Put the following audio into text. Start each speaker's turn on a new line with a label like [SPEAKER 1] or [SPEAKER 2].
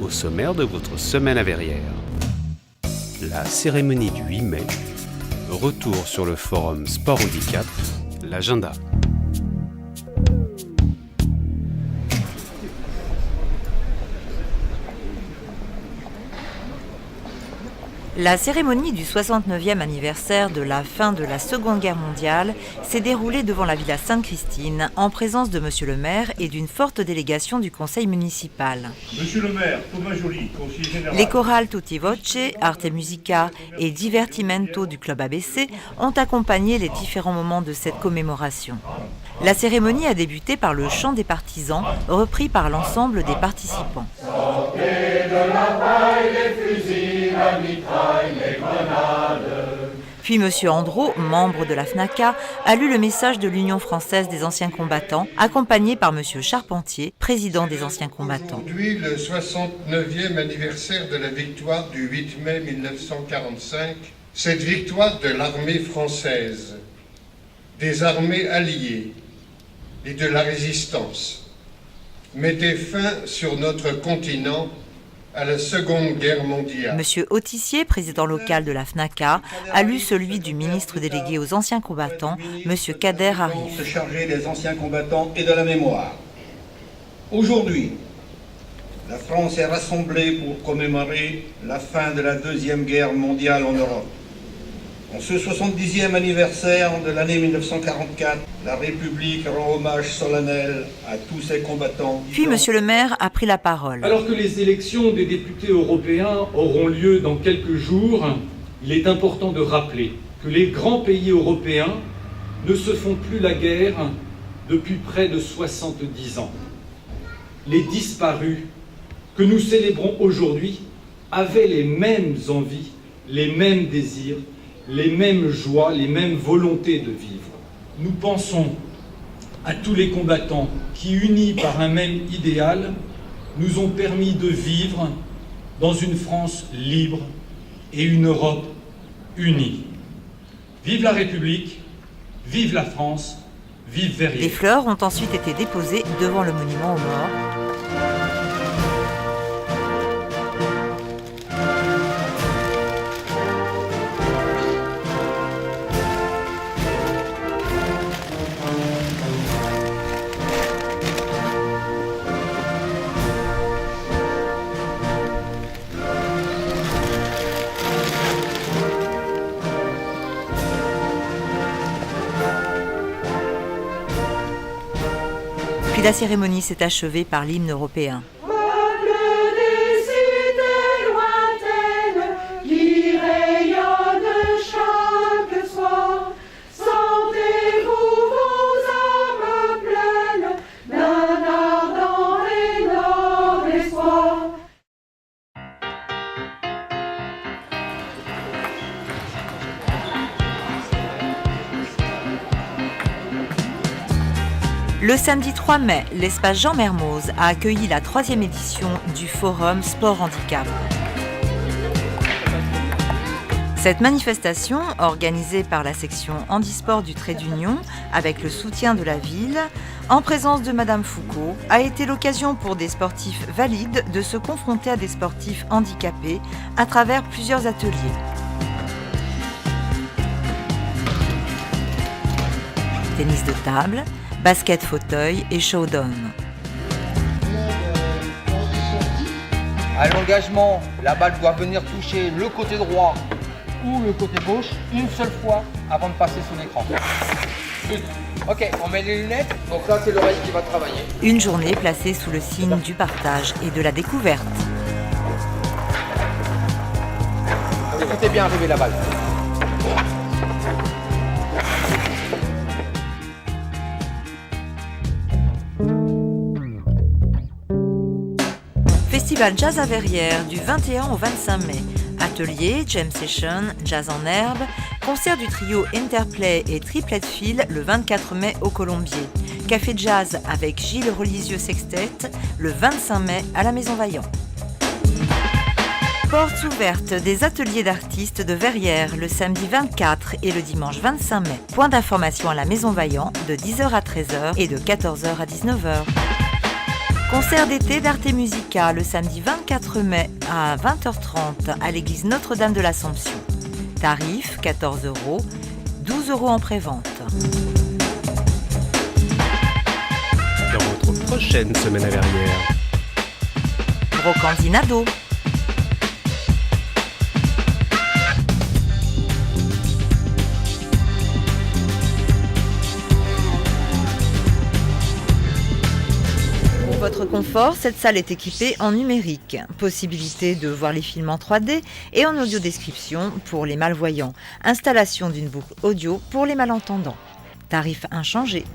[SPEAKER 1] au sommaire de votre semaine à Verrières. La cérémonie du 8 mai, retour sur le forum Sport Handicap, l'agenda.
[SPEAKER 2] La cérémonie du 69e anniversaire de la fin de la Seconde Guerre mondiale s'est déroulée devant la Villa Sainte-Christine en présence de Monsieur le maire et d'une forte délégation du conseil municipal.
[SPEAKER 3] Monsieur le maire, Thomas Joly, conseiller général.
[SPEAKER 2] Les chorales Tutti Voce, Arte Musica et Divertimento du club ABC ont accompagné les différents moments de cette commémoration. La cérémonie a débuté par le chant des partisans, repris par l'ensemble des participants.
[SPEAKER 4] Sortez de la paille les fusils, la mitraille, les grenades.
[SPEAKER 2] Puis M. Andro, membre de la FNACA, a lu le message de l'Union française des anciens combattants, accompagné par M. Charpentier, président des anciens combattants.
[SPEAKER 5] Aujourd'hui, le 69e anniversaire de la victoire du 8 mai 1945, cette victoire de l'armée française, des armées alliées et de la résistance, mettait fin sur notre continent à la Seconde Guerre mondiale.
[SPEAKER 2] Monsieur Autissier, président local de la FNACA, a lu celui du ministre délégué aux anciens combattants, Monsieur Kader Arif.
[SPEAKER 6] Se charger des anciens combattants et de la mémoire. Aujourd'hui, la France est rassemblée pour commémorer la fin de la Deuxième Guerre mondiale en Europe. En ce 70e anniversaire de l'année 1944, la République rend hommage solennel à tous ses combattants.
[SPEAKER 2] Puis Monsieur le maire a pris la parole.
[SPEAKER 7] Alors que les élections des députés européens auront lieu dans quelques jours, il est important de rappeler que les grands pays européens ne se font plus la guerre depuis près de 70 ans. Les disparus que nous célébrons aujourd'hui avaient les mêmes envies, les mêmes désirs, les mêmes joies, les mêmes volontés de vivre. Nous pensons à tous les combattants qui, unis par un même idéal, nous ont permis de vivre dans une France libre et une Europe unie. Vive la République, vive la France, vive Verrières.
[SPEAKER 2] Des fleurs ont ensuite été déposées devant le monument aux morts. Puis la cérémonie s'est achevée par l'hymne européen.
[SPEAKER 4] Peuple des cités lointaines qui rayonnent chaque soir, sentez-vous vos âmes pleines d'un ardent et noble espoir.
[SPEAKER 2] Le samedi 3 mai, l'espace Jean Mermoz a accueilli la 3e édition du Forum Sport Handicap. Cette manifestation, organisée par la section handisport du Trait d'Union, avec le soutien de la ville, en présence de Madame Foucault, a été l'occasion pour des sportifs valides de se confronter à des sportifs handicapés à travers plusieurs ateliers. Tennis de table, basket fauteuil et showdown.
[SPEAKER 8] À l'engagement, la balle doit venir toucher le côté droit ou le côté gauche une seule fois avant de passer sous l'écran. Ok, on met les lunettes, donc là c'est l'oreille qui va travailler.
[SPEAKER 2] Une journée placée sous le signe du partage et de la découverte.
[SPEAKER 8] Écoutez bien arriver la balle.
[SPEAKER 2] Festival Jazz à Verrières du 21 au 25 mai. Atelier, jam session, jazz en herbe, concert du trio Interplay et Triplet Fil le 24 mai au Colombier. Café jazz avec Gilles Relisieux Sextet le 25 mai à la Maison Vaillant. Portes ouvertes des ateliers d'artistes de Verrières le samedi 24 et le dimanche 25 mai. Point d'information à la Maison Vaillant de 10h à 13h et de 14h à 19h. Concert d'été d'Arte Musica le samedi 24 mai à 20h30 à l'église Notre-Dame de l'Assomption. Tarif 14 €, 12 € en prévente.
[SPEAKER 1] Dans votre prochaine semaine à Verrières.
[SPEAKER 2] Brocandinado. Pour votre confort, cette salle est équipée en numérique. Possibilité de voir les films en 3D et en audio-description pour les malvoyants. Installation d'une boucle audio pour les malentendants. Tarif inchangé.